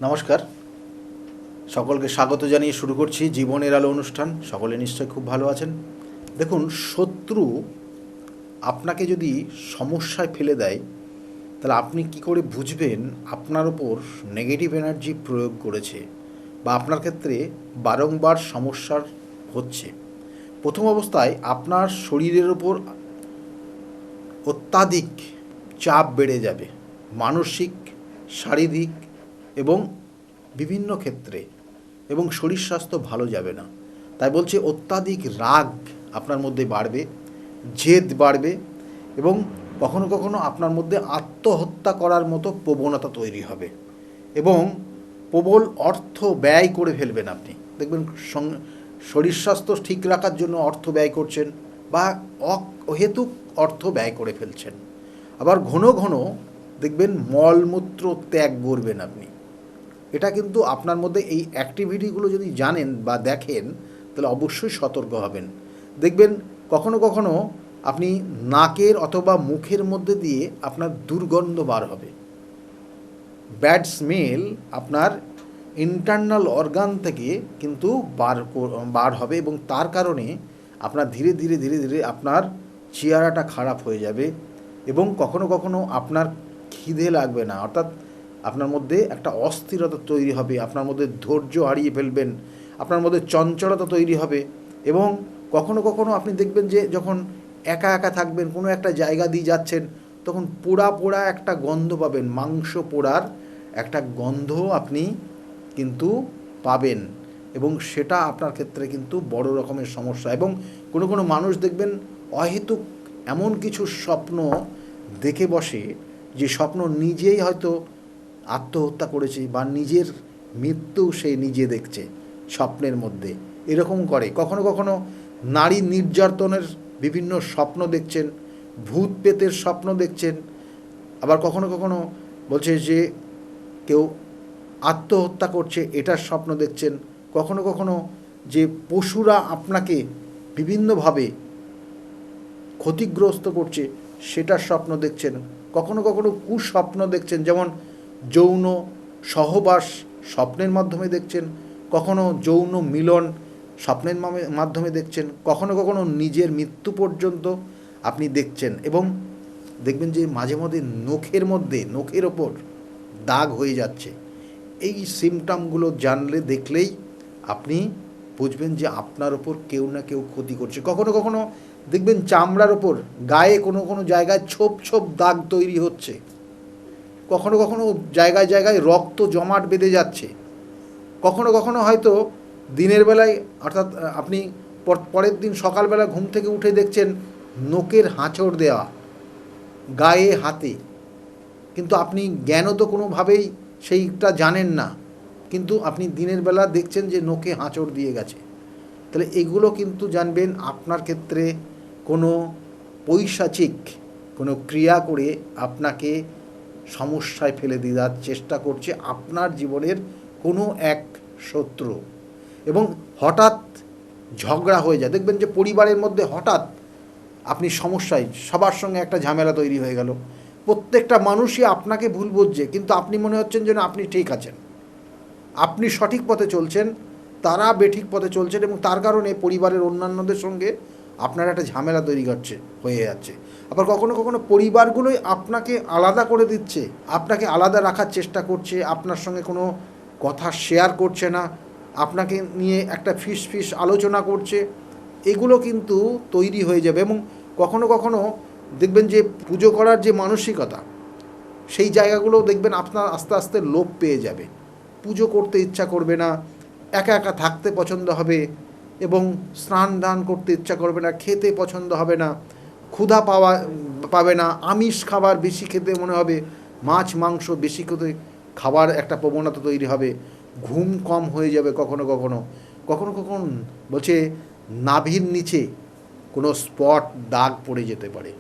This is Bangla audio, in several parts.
নমস্কার, সকলকে স্বাগত জানিয়ে শুরু করছি জীবনের আলো অনুষ্ঠান। সকলে নিশ্চয়ই খুব ভালো আছেন। দেখুন, শত্রু আপনাকে যদি সমস্যায় ফেলে দেয়, তাহলে আপনি কি করে বুঝবেন আপনার ওপর নেগেটিভ এনার্জি প্রয়োগ করেছে বা আপনার ক্ষেত্রে বারংবার সমস্যার হচ্ছে? প্রথম অবস্থায় আপনার শরীরের ওপর অত্যাধিক চাপ বেড়ে যাবে, মানসিক, শারীরিক এবং বিভিন্ন ক্ষেত্রে, এবং শরীর স্বাস্থ্য ভালো যাবে না। তাই বলছে অত্যাধিক রাগ আপনার মধ্যে বাড়বে, জেদ বাড়বে, এবং কখনো কখনো আপনার মধ্যে আত্মহত্যা করার মতো প্রবণতা তৈরি হবে এবং প্রবল অর্থ ব্যয় করে ফেলবেন আপনি। দেখবেন শরীর স্বাস্থ্য ঠিক রাখার জন্য অর্থ ব্যয় করছেন বা অহেতুক অর্থ ব্যয় করে ফেলছেন। আবার ঘন ঘন দেখবেন মলমূত্র ত্যাগ করবেন আপনি। এটা কিন্তু আপনার মধ্যে এই অ্যাক্টিভিটিগুলো যদি জানেন বা দেখেন, তাহলে অবশ্যই সতর্ক হবেন। দেখবেন কখনো কখনো আপনি নাকের অথবা মুখের মধ্যে দিয়ে আপনার দুর্গন্ধ বার হবে। ব্যাড স্মেল আপনার ইন্টারনাল অর্গান থেকে কিন্তু বার হবে, এবং তার কারণে আপনার ধীরে ধীরে ধীরে ধীরে আপনার চেহারাটা খারাপ হয়ে যাবে, এবং কখনো কখনো আপনার খিদে লাগবে না, অর্থাৎ আপনার মধ্যে একটা অস্থিরতা তৈরি হবে, আপনার মধ্যে ধৈর্য হারিয়ে ফেলবেন, আপনার মধ্যে চঞ্চলতা তৈরি হবে। এবং কখনো কখনো আপনি দেখবেন যে যখন একা একা থাকবেন, কোনো একটা জায়গা দিয়ে যাচ্ছেন, তখন পোড়া পোড়া একটা গন্ধ পাবেন, মাংস পোড়ার একটা গন্ধ আপনি কিন্তু পাবেন, এবং সেটা আপনার ক্ষেত্রে কিন্তু বড় রকমের সমস্যা। এবং কোনো কোনো মানুষ দেখবেন অহেতুক এমন কিছু স্বপ্ন দেখে বসে, যে স্বপ্ন নিজেই হয়তো আত্মহত্যা করেছে বা নিজের মৃত্যু সে নিজে দেখছে স্বপ্নের মধ্যে, এরকম করে। কখনো কখনো নারী নির্যাতনের বিভিন্ন স্বপ্ন দেখছেন, ভূত প্রেতের স্বপ্ন দেখছেন। আবার কখনো কখনো বলছে যে কেউ আত্মহত্যা করছে, এটার স্বপ্ন দেখছেন। কখনো কখনো যে পশুরা আপনাকে বিভিন্নভাবে ক্ষতিগ্রস্ত করছে, সেটার স্বপ্ন দেখছেন। কখনো কখনো কুস্বপ্ন দেখছেন, যেমন যৌন সহবাস স্বপ্নের মাধ্যমে দেখছেন, কখনো যৌন মিলন স্বপ্নের মাধ্যমে দেখছেন, কখনো কখনো নিজের মৃত্যু পর্যন্ত আপনি দেখছেন। এবং দেখবেন যে মাঝে মধ্যে নখের ওপর দাগ হয়ে যাচ্ছে। এই সিমটমগুলো জানলে, দেখলেই আপনি বুঝবেন যে আপনার ওপর কেউ না কেউ ক্ষতি করছে। কখনো কখনো দেখবেন চামড়ার ওপর, গায়ে কোনো কোনো জায়গায় ছোপ ছোপ দাগ তৈরি হচ্ছে। কখনো কখনো জায়গায় জায়গায় রক্ত জমাট বেঁধে যাচ্ছে। কখনো কখনো হয়তো দিনের বেলায়, অর্থাৎ আপনি পরের দিন সকালবেলা ঘুম থেকে উঠে দেখছেন নখের হাঁচড় দেওয়া গায়ে, হাতে, কিন্তু আপনি জ্ঞানত কোনোভাবেই সেইটা জানেন না, কিন্তু আপনি দিনের বেলা দেখছেন যে নখে হাঁচড় দিয়ে গেছে। তাহলে এগুলো কিন্তু জানবেন আপনার ক্ষেত্রে কোনো পৈশাচিক কোনো ক্রিয়া করে আপনাকে সমস্যায় ফেলে দেওয়ার চেষ্টা করছে আপনার জীবনের কোনো এক শত্রু। এবং হঠাৎ ঝগড়া হয়ে যায়, দেখবেন যে পরিবারের মধ্যে হঠাৎ আপনি সমস্যায়, সবার সঙ্গে একটা ঝামেলা তৈরি হয়ে গেল। প্রত্যেকটা মানুষই আপনাকে ভুল বুঝছে, কিন্তু আপনি মনে হচ্ছেন যেন আপনি ঠিক আছেন, আপনি সঠিক পথে চলছেন, তারা বেঠিক পথে চলছেন, এবং তার কারণে পরিবারের অন্যান্যদের সঙ্গে আপনার একটা ঝামেলা তৈরি হয়ে যাচ্ছে। আবার কখনো কখনো পরিবারগুলোই আপনাকে আলাদা করে দিচ্ছে, আপনাকে আলাদা রাখার চেষ্টা করছে, আপনার সঙ্গে কোনো কথা শেয়ার করছে না, আপনাকে নিয়ে একটা ফিস আলোচনা করছে। এগুলো কিন্তু তৈরি হয়ে যাবে। এবং কখনো কখনো দেখবেন যে পুজো করার যে মানসিকতা, সেই জায়গাগুলোও দেখবেন আপনার আস্তে আস্তে লোপ পেয়ে যাবে। পুজো করতে ইচ্ছা করবে না, একা একা থাকতে পছন্দ হবে, এবং স্নান দান করতে ইচ্ছা করবে না, খেতে পছন্দ হবে না, ক্ষুধা পাবে না, আমিষ খাবার বেশি খেতে মনে হবে, মাছ মাংস বেশি খাবার একটা প্রবণতা তৈরি হবে, ঘুম কম হয়ে যাবে। কখনো কখনো কখনো কখনো বলছে নাভির নিচে কোনো স্পট দাগ পড়ে যেতে পারে,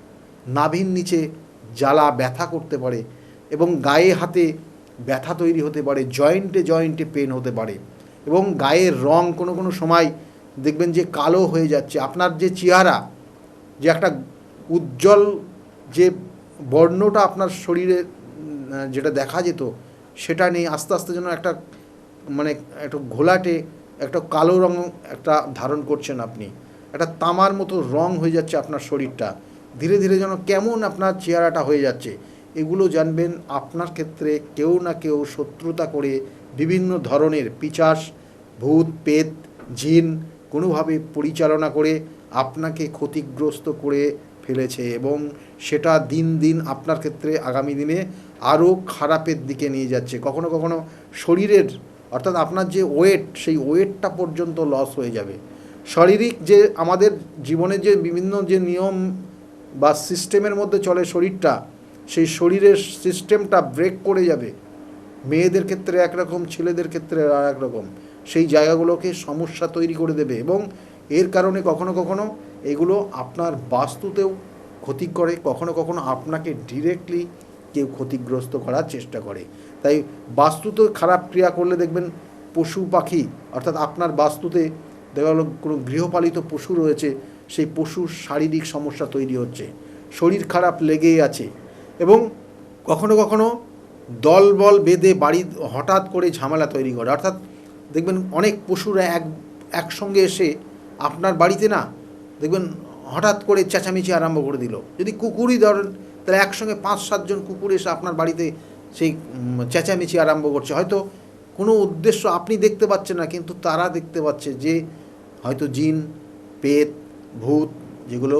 নাভির নিচে জ্বালা ব্যথা করতে পারে, এবং গায়ে হাতে ব্যথা তৈরি হতে পারে, জয়েন্টে জয়েন্টে পেন হতে পারে, এবং গায়ের রং কোনো কোনো সময় দেখবেন যে কালো হয়ে যাচ্ছে। আপনার যে চেহারা, যে একটা উজ্জ্বল যে বর্ণটা আপনার শরীরে যেটা দেখা যেত, সেটা নেই, আস্তে আস্তে যেন একটা মানে একটা ঘোলাটে একটা কালো রঙ একটা ধারণ করছেন আপনি, একটা তামার মতো রং হয়ে যাচ্ছে আপনার শরীরটা, ধীরে ধীরে যেন কেমন আপনার চেহারাটা হয়ে যাচ্ছে। এগুলো জানবেন আপনার ক্ষেত্রে কেউ না কেউ শত্রুতা করে বিভিন্ন ধরনের পিশাচ, ভূত, পেত, জিন কোনোভাবে পরিচালনা করে আপনাকে ক্ষতিগ্রস্ত করে ফেলেছে, এবং সেটা দিন দিন আপনার ক্ষেত্রে আগামী দিনে আরও খারাপের দিকে নিয়ে যাচ্ছে। কখনো কখনো শরীরের অর্থাৎ আপনার যে ওয়েট, সেই ওয়েটটা পর্যন্ত লস হয়ে যাবে। শারীরিক যে আমাদের জীবনে যে বিভিন্ন যে নিয়ম বা সিস্টেমের মধ্যে চলে শরীরটা, সেই শরীরের সিস্টেমটা ব্রেক করে যাবে। মেয়েদের ক্ষেত্রে একরকম, ছেলেদের ক্ষেত্রে আর এক রকম, সেই জায়গাগুলোকে সমস্যা তৈরি করে দেবে, এবং এর কারণে কখনো কখনো এগুলো আপনার বাস্তুতেও ক্ষতি করে, কখনো কখনো আপনাকে ডিরেক্টলি কেউ ক্ষতিগ্রস্ত করার চেষ্টা করে। তাই বাস্তুতে খারাপ ক্রিয়া করলে দেখবেন পশু পাখি, অর্থাৎ আপনার বাস্তুতে দেখা গেলো কোনো গৃহপালিত পশু রয়েছে, সেই পশুর শারীরিক সমস্যা তৈরি হচ্ছে, শরীর খারাপ লেগেই আছে, এবং কখনো কখনো দলবল বেঁধে বাড়ি হঠাৎ করে ঝামেলা তৈরি করে। অর্থাৎ দেখবেন অনেক পশুরা একসঙ্গে এসে আপনার বাড়িতে না দেখবেন হঠাৎ করে চেঁচামেচি আরম্ভ করে দিল। যদি কুকুরই ধরেন, তাহলে একসঙ্গে 5-7 জন কুকুর এসে আপনার বাড়িতে সেই চেঁচামেচি আরম্ভ করছে। হয়তো কোনো উদ্দেশ্য আপনি দেখতে পাচ্ছেন না, কিন্তু তারা দেখতে পাচ্ছে যে হয়তো জিন, পেত, ভূত যেগুলো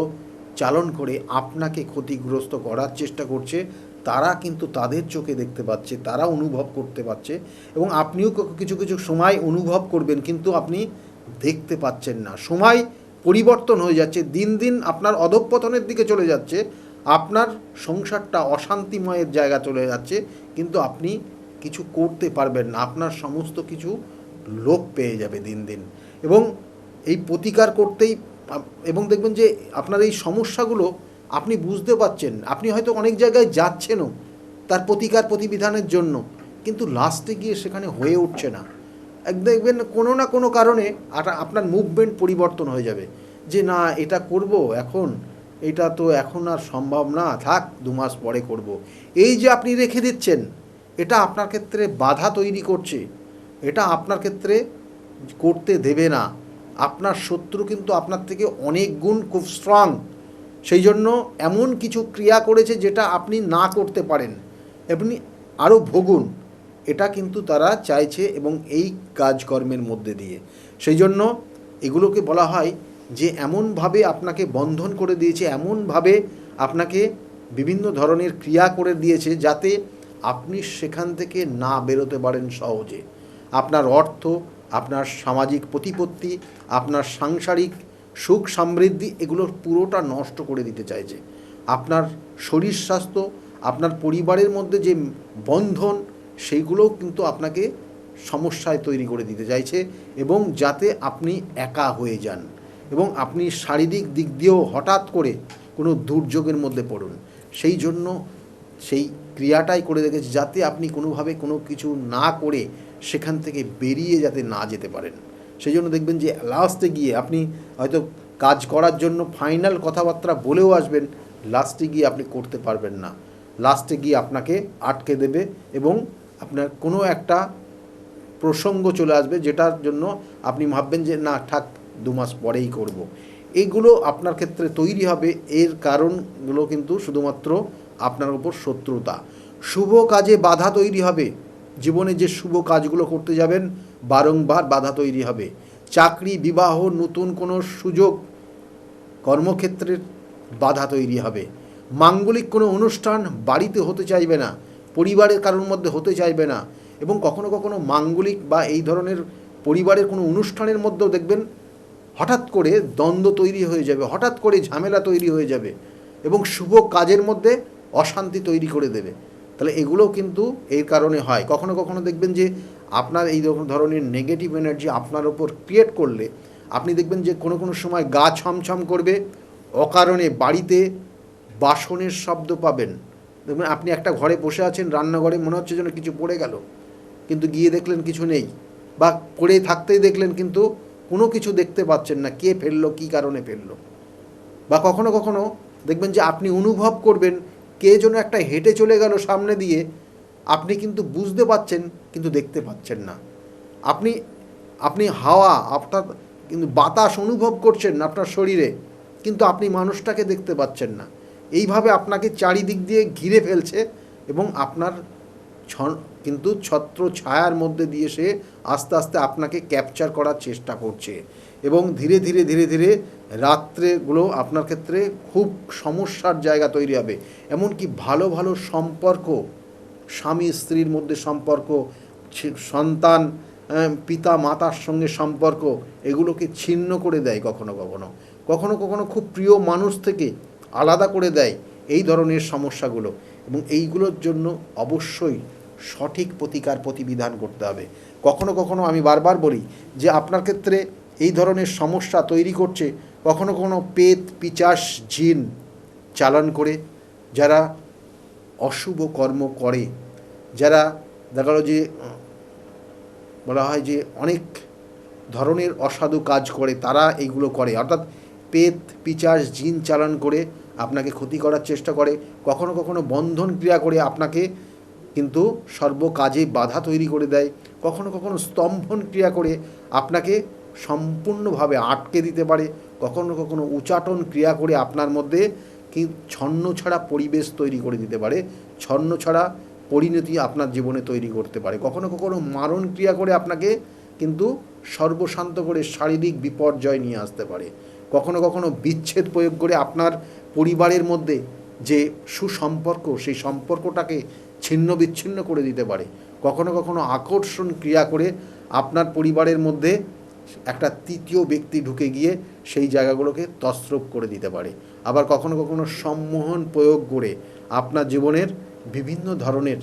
চালন করে আপনাকে ক্ষতিগ্রস্ত করার চেষ্টা করছে, তারা কিন্তু তাদের চোখে দেখতে পাচ্ছে, তারা অনুভব করতে পারছে, এবং আপনিও কিছু কিছু সময় অনুভব করবেন, কিন্তু আপনি দেখতে পাচ্ছেন না। সময় পরিবর্তন হয়ে যাচ্ছে, দিন দিন আপনার অধঃপতনের দিকে চলে যাচ্ছে, আপনার সংসারটা অশান্তিময়ের জায়গা চলে যাচ্ছে, কিন্তু আপনি কিছু করতে পারবেন না, আপনার সমস্ত কিছু লোপ পেয়ে যাবে দিন দিন। এবং এই প্রতিকার করতেই এবং দেখবেন যে আপনার এই সমস্যাগুলো আপনি বুঝতে পারছেন, আপনি হয়তো অনেক জায়গায় যাচ্ছেনও তার প্রতিকার প্রতিবিধানের জন্য, কিন্তু লাস্টে গিয়ে সেখানে হয়ে উঠছে না। দেখবেন কোনো না কোনো কারণে আপনার মুভমেন্ট পরিবর্তন হয়ে যাবে, যে না এটা করব এখন, এটা তো এখন আর সম্ভব না, থাক 2 মাস পরে করব। এই যে আপনি রেখে দিচ্ছেন, এটা আপনার ক্ষেত্রে বাধা তৈরি করছে, এটা আপনার ক্ষেত্রে করতে দেবে না। আপনার শত্রু কিন্তু আপনার থেকে অনেক গুণ খুব স্ট্রং, সেই জন্য এমন কিছু ক্রিয়া করেছে যেটা আপনি না করতে পারেন, আপনি আরও ভোগুন, এটা কিন্তু তারা চাইছে, এবং এই কাজকর্মের মধ্যে দিয়ে। সেই জন্য এগুলোকে বলা হয় যে এমনভাবে আপনাকে বন্ধন করে দিয়েছে, এমনভাবে আপনাকে বিভিন্ন ধরনের ক্রিয়া করে দিয়েছে যাতে আপনি সেখান থেকে না বেরোতে পারেন সহজে। আপনার অর্থ, আপনার সামাজিক প্রতিপত্তি, আপনার সাংসারিক সুখ সমৃদ্ধি, এগুলোর পুরোটা নষ্ট করে দিতে চাইছে। আপনার শরীর স্বাস্থ্য, আপনার পরিবারের মধ্যে যে বন্ধন, সেইগুলোও কিন্তু আপনাকে সমস্যায় তৈরি করে দিতে চাইছে, এবং যাতে আপনি একা হয়ে যান, এবং আপনি শারীরিক দিক দিয়েও হঠাৎ করে কোনো দুর্যোগের মধ্যে পড়ুন। সেই জন্য সেই ক্রিয়াটাই করে রেখেছে যাতে আপনি কোনোভাবে কোনো কিছু না করে সেখান থেকে বেরিয়ে যাতে না যেতে পারেন। সেই জন্য দেখবেন যে লাস্টে গিয়ে আপনি হয়তো কাজ করার জন্য ফাইনাল কথাবার্তা বলেও আসবেন, লাস্টে গিয়ে আপনি করতে পারবেন না, লাস্টে গিয়ে আপনাকে আটকে দেবে, এবং আপনার কোনো একটা প্রসঙ্গ চলে আসবে যেটার জন্য আপনি ভাববেন যে না থাক 2 মাস পরেই করব। এইগুলো আপনার ক্ষেত্রে তৈরি হবে, এর কারণগুলো কিন্তু শুধুমাত্র আপনার উপর শত্রুতা। শুভ কাজে বাধা তৈরি হবে, জীবনে যে শুভ কাজগুলো করতে যাবেন বারংবার বাধা তৈরি হবে। চাকরি, বিবাহ, নতুন কোনো সুযোগ, কর্মক্ষেত্রের বাধা তৈরি হবে। মাঙ্গলিক কোনো অনুষ্ঠান বাড়িতে হতে চাইবে না, পরিবারের কারোর মধ্যে হতে চাইবে না, এবং কখনো কখনো মাঙ্গলিক বা এই ধরনের পরিবারের কোনো অনুষ্ঠানের মধ্যেও দেখবেন হঠাৎ করে দ্বন্দ্ব তৈরি হয়ে যাবে, হঠাৎ করে ঝামেলা তৈরি হয়ে যাবে, এবং শুভ কাজের মধ্যে অশান্তি তৈরি করে দেবে। তাহলে এগুলোও কিন্তু এই কারণে হয়। কখনো কখনো দেখবেন যে আপনার এই ধরনের নেগেটিভ এনার্জি আপনার ওপর ক্রিয়েট করলে আপনি দেখবেন যে কোনো কোনো সময় গা ছমছম করবে, অকারণে বাড়িতে বাসনের শব্দ পাবেন। দেখবেন আপনি একটা ঘরে বসে আছেন, রান্নাঘরে মনে হচ্ছে যেন কিছু পড়ে গেল, কিন্তু গিয়ে দেখলেন কিছু নেই, বা পড়ে থাকতেই দেখলেন কিন্তু কোনো কিছু দেখতে পাচ্ছেন না, কে ফেললো, কী কারণে ফেললো। বা কখনো কখনো দেখবেন যে আপনি অনুভব করবেন কে যেন একটা হেঁটে চলে গেল সামনে দিয়ে, আপনি কিন্তু বুঝতে পাচ্ছেন কিন্তু দেখতে পাচ্ছেন না। আপনি আপনি হাওয়া আপনার কিন্তু বাতাস অনুভব করছেন আপনার শরীরে, কিন্তু আপনি মানুষটাকে দেখতে পাচ্ছেন না। এইভাবে আপনাকে চারিদিক দিয়ে ঘিরে ফেলছে এবং আপনার কিন্তু ছত্র ছায়ার মধ্যে দিয়ে সে আস্তে আস্তে আপনাকে ক্যাপচার করার চেষ্টা করছে এবং ধীরে ধীরে ধীরে ধীরে রাত্রেগুলো আপনার ক্ষেত্রে খুব সমস্যার জায়গা তৈরি হবে। এমনকি ভালো ভালো সম্পর্ক, স্বামী স্ত্রীর মধ্যে সম্পর্ক, সন্তান পিতা মাতার সঙ্গে সম্পর্ক, এগুলোকে ছিন্ন করে দেয় কখনো কখনো, কখনো কখনো খুব প্রিয় মানুষ থেকে আলাদা করে দেয় এই ধরনের সমস্যাগুলো। এবং এইগুলোর জন্য অবশ্যই সঠিক প্রতিকার প্রতিবিধান করতে হবে। কখনো কখনো আমি বারবার বলি যে আপনার ক্ষেত্রে এই ধরনের সমস্যা তৈরি করছে কখনো কখনো পেত পিচাস জিন চালান করে, যারা অশুভ কর্ম করে, যারা দেখা গেল যে বলা হয় যে অনেক ধরনের অসাধু কাজ করে, তারা এইগুলো করে। অর্থাৎ পেত পিচাস জিন চালান করে আপনাকে ক্ষতি করার চেষ্টা করে, কখনো কখনো বন্ধন ক্রিয়া করে আপনাকে কিন্তু সর্বকাজে বাধা তৈরি করে দেয়, কখনো কখনো স্তম্ভন ক্রিয়া করে আপনাকে সম্পূর্ণভাবে আটকে দিতে পারে, কখনো কখনো উচাটন ক্রিয়া করে আপনার মধ্যে কি ছন্নছাড়া পরিবেশ তৈরি করে দিতে পারে, ছন্নছাড়া পরিণতি আপনার জীবনে তৈরি করতে পারে, কখনো কখনো মারণ ক্রিয়া করে আপনাকে কিন্তু সর্বশান্ত করে শারীরিক বিপর্যয় নিয়ে আসতে পারে, কখনো কখনো বিচ্ছেদ প্রয়োগ করে আপনার পরিবারের মধ্যে যে সুসম্পর্ক সেই সম্পর্কটাকে ছিন্ন বিচ্ছিন্ন করে দিতে পারে, কখনো কখনো আকর্ষণ ক্রিয়া করে আপনার পরিবারের মধ্যে একটা তৃতীয় ব্যক্তি ঢুকে গিয়ে সেই জায়গাগুলোকে তছরূপ করে দিতে পারে, আবার কখনো কখনো সম্মোহন প্রয়োগ করে আপনার জীবনের বিভিন্ন ধরনের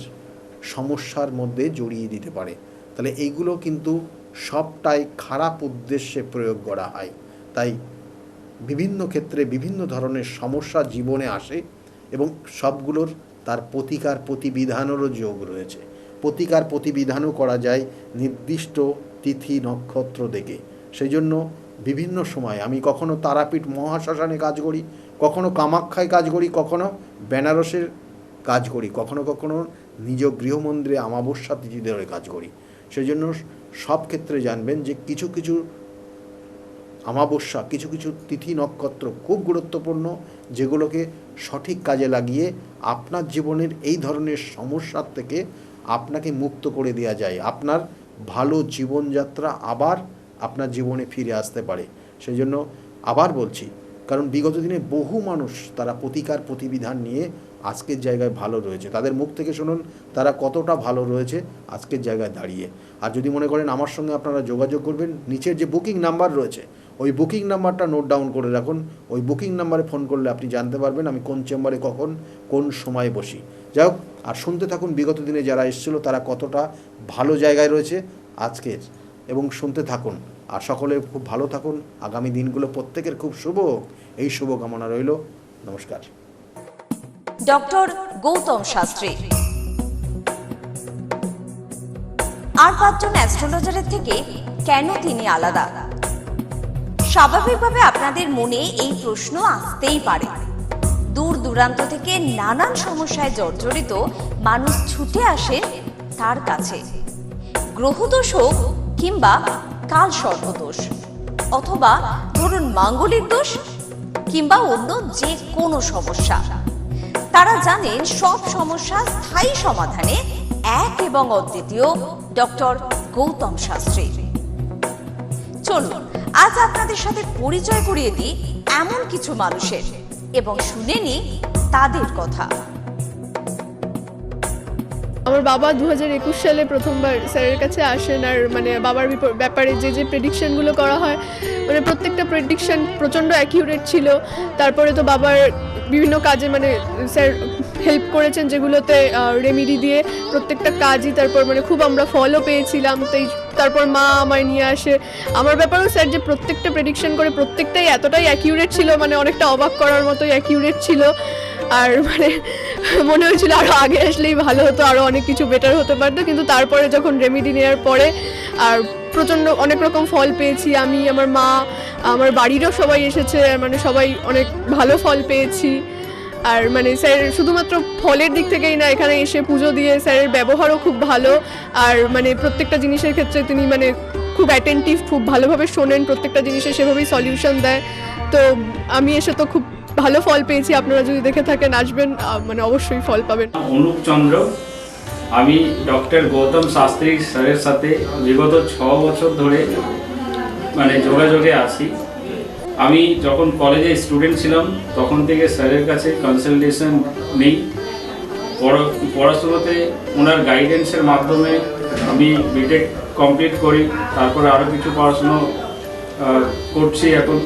সমস্যার মধ্যে জড়িয়ে দিতে পারে। তাহলে এইগুলো কিন্তু সবটাই খারাপ উদ্দেশ্যে প্রয়োগ করা হয়। তাই বিভিন্ন ক্ষেত্রে বিভিন্ন ধরনের সমস্যা জীবনে আসে এবং সবগুলোর তার প্রতিকার প্রতিবিধানেরও যোগ রয়েছে। প্রতিকার প্রতিবিধানও করা যায় নির্দিষ্ট তিথি নক্ষত্র দেখে। সেই জন্য বিভিন্ন সময় আমি কখনো তারাপীঠ মহাশ্মশানে কাজ করি, কখনো কামাখ্যায় কাজ করি, কখনো বেনারসের কাজ করি, কখনো কখনো নিজ গৃহমন্দিরে অমাবস্যা তিথি ধরে কাজ করি। সেই জন্য সব ক্ষেত্রে জানবেন যে কিছু কিছু অমাবস্যা, কিছু কিছু তিথি নক্ষত্র খুব গুরুত্বপূর্ণ, যেগুলোকে সঠিক কাজে লাগিয়ে আপনার জীবনের এই ধরনের সমস্যার থেকে আপনাকে মুক্ত করে দেওয়া যায়, আপনার ভালো জীবনযাত্রা আবার আপনার জীবনে ফিরে আসতে পারে। সেই জন্য আবার বলছি, কারণ বিগত দিনে বহু মানুষ তারা প্রতিকার প্রতিবিধান নিয়ে আজকের জায়গায় ভালো রয়েছে। তাদের মুখ থেকে শুনুন তারা কতটা ভালো রয়েছে আজকের জায়গায় দাঁড়িয়ে। আর যদি মনে করেন আমার সঙ্গে আপনারা যোগাযোগ করবেন, নিচের যে বুকিং নাম্বার রয়েছে ওই বুকিং নাম্বারটা নোট ডাউন করে রাখুন। ওই বুকিং নাম্বারে ফোন করলে আপনি জানতে পারবেন আমি কোন চেম্বারে কখন কোন সময়ে বসি। যাই হোক, আর শুনতে থাকুন বিগত দিনে যারা এসেছিলো তারা কতটা ভালো জায়গায় রয়েছে আজকের, এবং শুনতে থাকুন। আর সকলে খুব ভালো থাকুন, আগামী দিনগুলো প্রত্যেকের খুব শুভ হোক, এই শুভকামনা রইল। নমস্কার। ডক্টর গৌতম শাস্ত্রী আর 5 জন অ্যাস্ট্রোলজারের থেকে কেন তিনি আলাদা? স্বাভাবিকভাবে আপনাদের মনে এই প্রশ্ন আসতেই পারে। দূর দূরান্ত থেকে নানান সমস্যায় জর্জরিত মানুষ ছুটে আসে তার কাছে। গ্রহদোষ হোক কিংবা কাল সর্পদোষ, অথবা ধরুন মাঙ্গলিক দোষ কিংবা অন্য যে কোনো সমস্যা, তারা জানেন সব সমস্যা স্থায়ী সমাধানে এক এবং অদ্বিতীয় ডক্টর গৌতম শাস্ত্রী। চলুন আজ আপনাদের সাথে পরিচয় করিয়ে দিই এমন কিছু মানুষের এবং শুনে নিই তাদের কথা। আমার বাবা 2021 সালে প্রথমবার স্যারের কাছে আসেন, আর মানে বাবার ব্যাপারে যে প্রেডিকশনগুলো করা হয়, মানে প্রত্যেকটা প্রেডিকশন প্রচণ্ড অ্যাকিউরেট ছিল। তারপরে তো বাবার বিভিন্ন কাজে মানে স্যার হেল্প করেছেন, যেগুলোতে রেমিডি দিয়ে প্রত্যেকটা কাজই তারপর মানে খুব আমরা ফলও পেয়েছিলাম। তারপর মা আমায় নিয়ে আসে। আমার ব্যাপারেও স্যার যে প্রত্যেকটা প্রেডিকশন করে প্রত্যেকটাই এতটাই অ্যাকিউরেট ছিল, মানে অনেকটা অবাক করার মতোই অ্যাকিউরেট ছিল। আর মানে মনে হয়েছিল আরও আগে আসলেই ভালো হতো, আরও অনেক কিছু বেটার হতে পারতো। কিন্তু তারপরে যখন রেমিডি নেওয়ার পরে আর প্রচণ্ড অনেক রকম ফল পেয়েছি আমি, আমার মা, আমার বাড়িরও সবাই এসেছে, মানে সবাই অনেক ভালো ফল পেয়েছি। আর মানে স্যার শুধুমাত্র ফলের দিক থেকেই না, এখানে এসে পুজো দিয়ে স্যারের ব্যবহারও খুব ভালো। আর মানে প্রত্যেকটা জিনিসের ক্ষেত্রে তিনি মানে খুব অ্যাটেন্টিভ, খুব ভালোভাবে শোনেন, প্রত্যেকটা জিনিসের সেভাবেই সলিউশন দেয়। তো আমি এসে তো খুব ভালো ফল পেয়েছি। আপনারা যদি দেখে থাকেন, আসবেন, মানে অবশ্যই ফল পাবেন। অনুপ চন্দ্র, আমি ডক্টর গৌতম শাস্ত্রী স্যারের সাথে বিগত 6 বছর ধরে মানে যোগাযোগে আছি। আমি যখন কলেজে স্টুডেন্ট ছিলাম তখন থেকে স্যারের কাছে কনসালটেশন নেই। পড়াশোনাতে ওনার গাইডেন্সের মাধ্যমে আমি বিটেক কমপ্লিট করি, তারপরে আরও কিছু পড়াশুনো করছি এখন।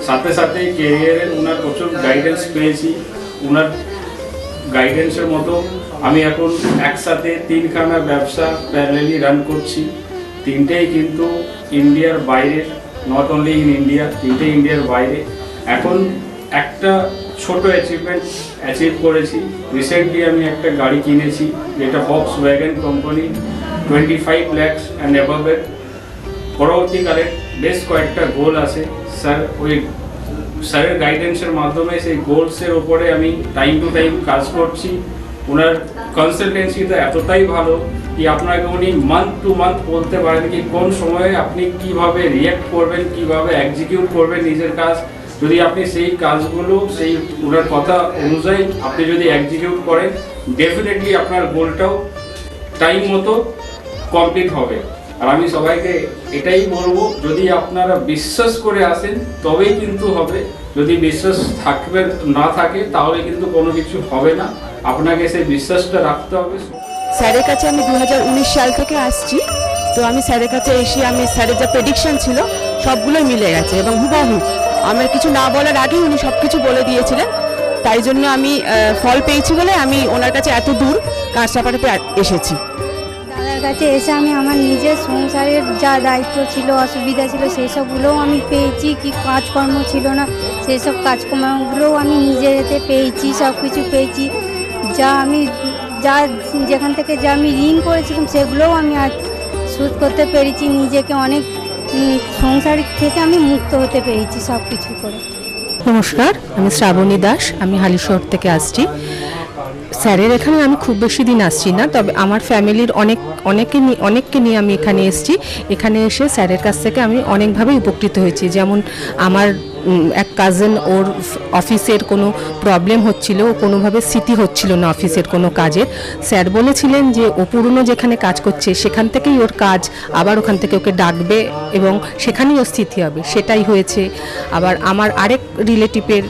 সাথে সাথে কেরিয়ারে ওনার প্রচুর গাইডেন্স পেয়েছি। ওনার গাইডেন্সের মতো আমি এখন একসাথে 3খানা ব্যবসা প্যারালালি রান করছি। 3টেই কিন্তু ইন্ডিয়ার বাইরে, নট অনলি ইন ইন্ডিয়া, 3টে ইন্ডিয়ার বাইরে। এখন একটা ছোট অ্যাচিভ করেছি। রিসেন্টলি আমি একটা গাড়ি কিনেছি, যেটা Volkswagen কোম্পানি, 25 lakhs অ্যান্ড অ্যাবভের। পরবর্তীকালে বেশ কয়েকটা গোল আছে। স্যারের গাইডেন্সের মাধ্যমে সেই গোলসের ওপরে আমি টাইম টু টাইম কাজ করছি। ওনার কনসালটেন্সিটা এতটাই ভালো কি আপনাকে উনি মান্থ টু মান্থ বলতে পারেন কি কোন সময়ে আপনি কিভাবে রিয়্যাক্ট করবেন, কিভাবে এক্সিকিউট করবেন নিজের কাজ। যদি আপনি সেই কাজগুলো সেই ওনার কথা অনুযায়ী আপনি যদি এক্সিকিউট করেন, ডেফিনেটলি আপনার গোলটাও টাইম মতো কমপ্লিট হবে। আর আমি সবাইকে এটাই বলবো, যদি আপনারা বিশ্বাস করে আসেন তবেই কিন্তু হবে। যদি বিশ্বাস না থাকে তাহলে কিন্তু কোনো কিছু হবে না। আপনাকে সেই বিশ্বাসটা রাখতে হবে। স্যারের কাছে আমি 2019 সাল থেকে আসছি। তো আমি স্যারের কাছে এসে আমি স্যারের যা প্রেডিকশন ছিল সবগুলোই মিলে গেছে এবং হুবহু আমার কিছু না বলার আগেই উনি সব কিছু বলে দিয়েছিলেন। তাই জন্য আমি ফল পেয়েছি বলে আমি ওনার কাছে এত দূর কাঁচরাপাড়াতে এসেছি। দাদার কাছে এসে আমি আমার নিজের সংসারের যা দায়িত্ব ছিল, অসুবিধা ছিল, সেই সবগুলোও আমি পেয়েছি। কি কাজকর্ম ছিল না, সেই সব কাজকর্মগুলোও আমি নিজের এতে পেয়েছি, সব কিছু পেয়েছি। যেখান থেকে যা আমি ঋণ করেছিলাম সেগুলোও আমি আজ শোধ করতে পেরেছি। নিজেকে অনেক সংসার থেকে আমি মুক্ত হতে পেরেছি সব কিছু করে। নমস্কার, আমি শ্রাবণী দাস, আমি হালিশহর থেকে আসছি। স্যারের এখানে আমি খুব বেশি দিন আসছি না, তবে আমার ফ্যামিলির অনেককে নিয়ে আমি এখানে এসেছি। এখানে এসে স্যারের কাছ থেকে আমি অনেকভাবে উপকৃত হয়েছি। যেমন আমার এক কাজিন, ওর অফিসের কোনো প্রবলেম হচ্ছিল, ও কোনোভাবে স্মৃতি হচ্ছিল না অফিসের কোনো কাজের। স্যার বলেছিলেন যে ও পুরনো যেখানে কাজ করছে সেখান থেকেই ওর কাজ, আবার ওখান থেকে ওকে ডাকবে এবং সেখানেই ওর স্থিতি হবে। সেটাই হয়েছে। আবার আমার আরেক রিলেটিভের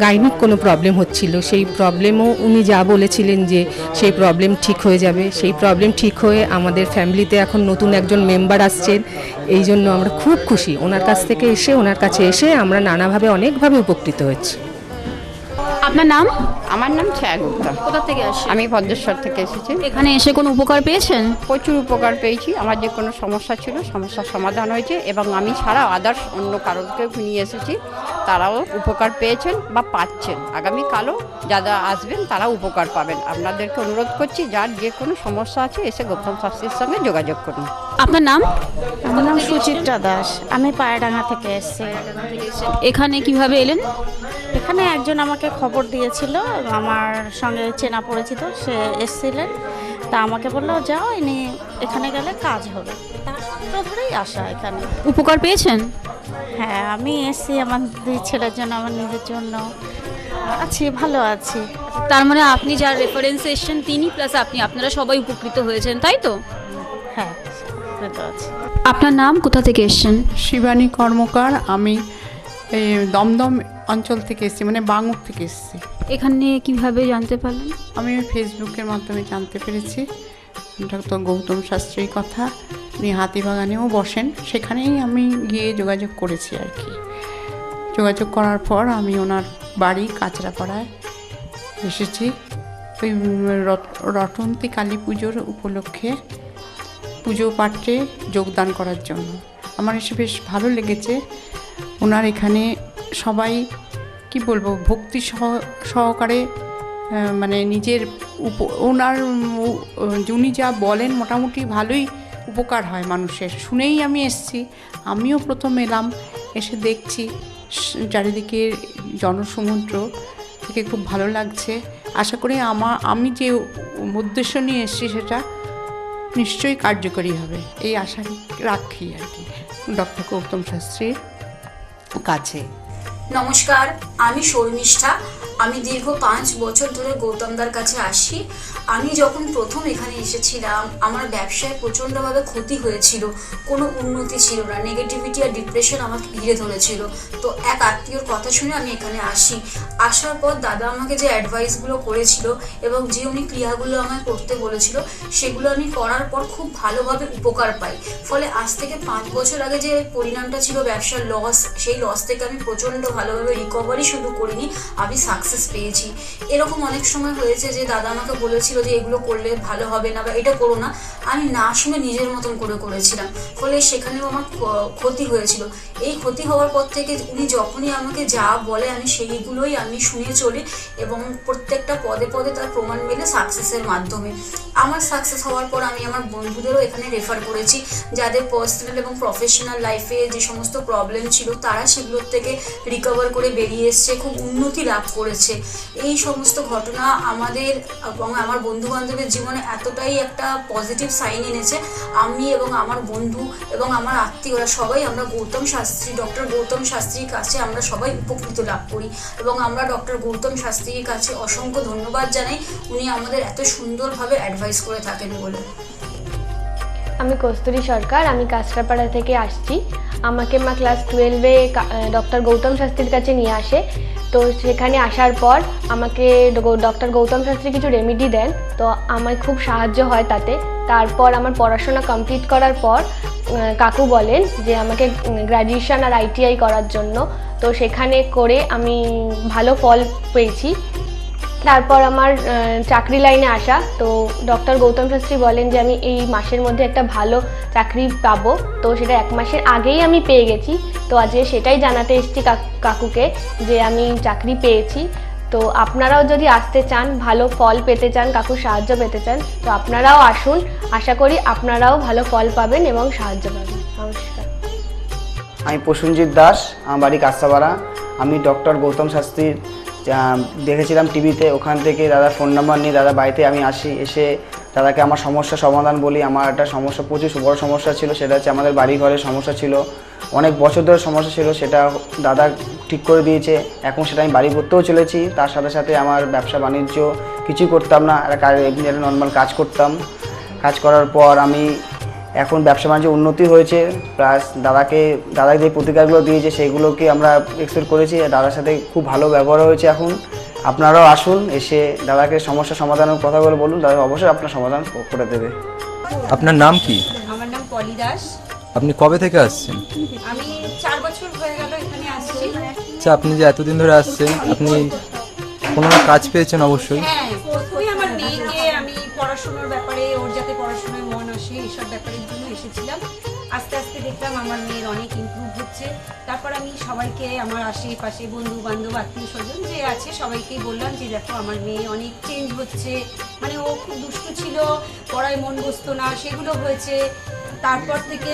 গাইনিক কোনো প্রবলেম হচ্ছিল, সেই প্রবলেমও উনি যা বলেছিলেন যে সেই প্রবলেম ঠিক হয়ে যাবে, সেই প্রবলেম ঠিক হয়ে আমাদের ফ্যামিলিতে এখন নতুন একজন মেম্বার আসছেন। এই জন্য আমরা খুব খুশি। ওনার কাছ থেকে এসে, ওনার কাছে এসে আমরা নানাভাবে অনেকভাবে উপকৃত হচ্ছি। আপনার নাম? আমার নাম ছায়া গুপ্তা। কোথা থেকে আসেন? আমি ভদ্রেশ্বর থেকে এসেছি। এখানে এসে কোনো উপকার পেয়েছেন? প্রচুর উপকার পেয়েছি। আমার যে কোনো সমস্যা ছিল, সমস্যার সমাধান হয়েছে এবং আমি ছাড়া আদার্স অন্য কারোকে নিয়ে এসেছি, তারাও উপকার পেয়েছেন বা পাচ্ছেন। আগামীকালও যারা আসবেন তারাও উপকার পাবেন। আপনাদেরকে অনুরোধ করছি, যার যে কোনো সমস্যা আছে এসে গৌতম শাস্ত্রীর সঙ্গে যোগাযোগ করুন। আপনার নাম? আমার নাম সুচিত্রা দাস, আমি পায়রাডাঙ্গা থেকে এসেছি। এখানে কিভাবে এলেন? এখানে একজন আমাকে খবর দিয়েছিল, আমার সঙ্গে চেনা পরিচিত, সে এসেছিলেন। তা আমাকে বললো যাও, ইনি এখানে গেলে কাজ হবে। তার সূত্র ধরেই আসা এখানে। উপকার পেয়েছেন? হ্যাঁ, আমি এসেছি আমার 2 ছেলের জন্য, আমার নিজের জন্য। আছি, ভালো আছি। তার মানে আপনি যার রেফারেন্সে এসেছেন তিনি প্লাস আপনারা সবাই উপকৃত হয়েছেন, তাই তো? হ্যাঁ, উপকৃত আছি। আপনার নাম, কোথা থেকে এসেছেন? শিবানী কর্মকার, আমি এই দমদম অঞ্চল থেকে এসেছি, মানে বাঙুর থেকে এসেছি। এখানে কিভাবে জানতে পারলেন? আমি ফেসবুকের মাধ্যমে জানতে পেরেছি ডক্টর গৌতম শাস্ত্রীর কথা। উনি হাতিবাগানেও বসেন, সেখানেই আমি গিয়ে যোগাযোগ করেছি আর কি। যোগাযোগ করার পর আমি ওনার বাড়ি কাঁচরাপাড়ায় এসেছি ওই রটন্তী কালী পুজোর উপলক্ষে পুজো পাঠে যোগদান করার জন্য। আমার এসে বেশ ভালো লেগেছে। ওনার এখানে সবাই কি বলবো, ভক্তি সহকারে মানে নিজের ওনার উনি যা বলেন মোটামুটি ভালোই উপকার হয় মানুষের। শুনেই আমি এসেছি, আমিও প্রথম এলাম, এসে দেখছি চারিদিকে জনসমুদ্র, থেকে খুব ভালো লাগছে। আশা করি আমি যে উদ্দেশ্য নিয়ে এসেছি সেটা নিশ্চয়ই কার্যকরী হবে, এই আশা রাখি আর কি ডক্টর গৌতম শাস্ত্রীর কাছে। নমস্কার, আমি শর্মিষ্ঠা। আমি দীর্ঘ 5 বছর ধরে গৌতমদার কাছে আসি। আমি যখন প্রথম এখানে এসেছিলাম আমার ব্যবসায় প্রচণ্ডভাবে ক্ষতি হয়েছিল, কোনো উন্নতি ছিল না, নেগেটিভিটি আর ডিপ্রেশন আমাকে ঘিরে ধরেছিল। তো এক আত্মীয়র কথা শুনে আমি এখানে আসি। আসার পর দাদা আমাকে যে অ্যাডভাইসগুলো করেছিল এবং যে উনি ক্রিয়াগুলো আমায় করতে বলেছিল সেগুলো আমি করার পর খুব ভালোভাবে উপকার পাই। ফলে আজ থেকে 5 বছর আগে যে পরিণামটা ছিল ব্যবসার লস, সেই লস থেকে আমি প্রচণ্ড ভালোভাবে রিকভারি শুধু করিনি, আমি সাকসেস পেয়েছি। এরকম অনেক সময় হয়েছে যে দাদা আমাকে বলেছিল যে এগুলো করলে ভালো হবে না বা এটা করো না, আমি না শুনে নিজের মতন করেছিলাম, ফলে সেখানেও আমার ক্ষতি হয়েছিল। এই ক্ষতি হওয়ার পর থেকে উনি যখনই আমাকে যা বলে আমি সেইগুলোই আমি শুনে চলি এবং প্রত্যেকটা পদে পদে তার প্রমাণ মেলে সাকসেসের মাধ্যমে। আমার সাকসেস হওয়ার পর আমি আমার বন্ধুদেরও এখানে রেফার করেছি, যাদের পার্সোনাল এবং প্রফেশনাল লাইফে যে সমস্ত প্রবলেম ছিল তারা সেগুলোর থেকে রিকভার করে বেরিয়ে এসছে, খুব উন্নতি লাভ করেছে। এই সমস্ত ঘটনা আমাদের এবং আমার বন্ধু বান্ধবের জীবনে এতটাই একটা পজিটিভ সাইন এনেছে, আমি এবং আমার বন্ধু এবং আমার আত্মীয়রা সবাই আমরা ডক্টর গৌতম শাস্ত্রীর কাছে আমরা সবাই উপকৃত লাভ করি এবং আমরা ডক্টর গৌতম শাস্ত্রীর কাছে অসংখ্য ধন্যবাদ জানাই, উনি আমাদের এত সুন্দরভাবে অ্যাডভাইস করে থাকেন বলে। আমি কস্তুরী সরকার, আমি কাঁচরাপাড়া থেকে আসছি। আমাকে মা ক্লাস 12-এ ডক্টর গৌতম শাস্ত্রীর কাছে নিয়ে আসে। তো সেখানে আসার পর আমাকে ডক্টর গৌতম শাস্ত্রী কিছু রেমেডি দেন, তো আমার খুব সাহায্য হয় তাতে। তারপর আমার পড়াশোনা কমপ্লিট করার পর কাকু বলেন যে আমাকে গ্র্যাজুয়েশন আর ITI করার জন্য, তো সেখানে করে আমি ভালো ফল পেয়েছি। তারপর আমার চাকরি লাইনে আসা, তো ডক্টর গৌতম শাস্ত্রী বলেন যে আমি এই মাসের মধ্যে একটা ভালো চাকরি পাবো, তো সেটা 1 মাসের আগেই আমি পেয়ে গেছি। তো আজকে সেটাই জানাতে এসেছি কাকুকে যে আমি চাকরি পেয়েছি। তো আপনারাও যদি আসতে চান, ভালো ফল পেতে চান, কাকুর সাহায্য পেতে চান, তো আপনারাও আসুন। আশা করি আপনারাও ভালো ফল পাবেন এবং সাহায্য পাবেন। নমস্কার। আমি প্রসেনজিৎ দাস, আমার বাড়ি কাঁচরাপাড়া। আমি ডক্টর গৌতম শাস্ত্রীর দেখেছিলাম টিভিতে, ওখান থেকে দাদার ফোন নাম্বার নিয়ে দাদা বাড়িতে আমি আসি। এসে দাদাকে আমার সমস্যার সমাধান বলি। আমার একটা সমস্যা, প্রচুর বড় সমস্যা ছিল, সেটা হচ্ছে আমাদের বাড়ি ঘরের সমস্যা ছিল, অনেক বছর ধরে সমস্যা ছিল, সেটা দাদা ঠিক করে দিয়েছে। এখন সেটা আমি বাড়ি করতেও চলেছি। তার সাথে সাথে আমার ব্যবসা বাণিজ্য কিছুই করতাম না, একটা নর্মাল কাজ করতাম। কাজ করার পর আমি এখন ব্যবসা বাণিজ্য উন্নতি হয়েছে, প্লাস দাদাকে যে প্রতিকারগুলো দিয়েছে সেগুলোকে আমরা এক্সপেক্ট করেছি। দাদার সাথে খুব ভালো ব্যবহার হয়েছে। এখন আপনারাও আসুন, এসে দাদাকে সমস্যা সমাধানের কথাগুলো বলুন, দাদা অবশ্যই আপনার সমাধান করে দেবে। আপনার নাম কি? আমার নাম পলি দাস। আপনি কবে থেকে আসছেন? আমি 4 বছর হয়ে গেল এখানে আসছি। আচ্ছা, আপনি যে এতদিন ধরে আসছেন, আপনি কোনো কাজ পেয়েছেন? অবশ্যই। হ্যাঁ, প্রথমে আমার মেয়েকে আমি পড়াশোনার ব্যাপারে, ওর যাতে পড়াশোনায় মন আসে এইসব ব্যাপারের জন্য এসেছিলাম। আস্তে আস্তে দেখলাম আমার মেয়ের অনেক ইমপ্রুভ হচ্ছে। তারপর আমি সবাইকে, আমার আশেপাশে বন্ধু বান্ধব আত্মীয় স্বজন যে আছে সবাইকেই বললাম যে দেখো আমার মেয়ে অনেক চেঞ্জ হচ্ছে, মানে ও খুব দুষ্টু ছিল, পড়ায় মন বসতো না, সেগুলো হয়েছে। তারপর থেকে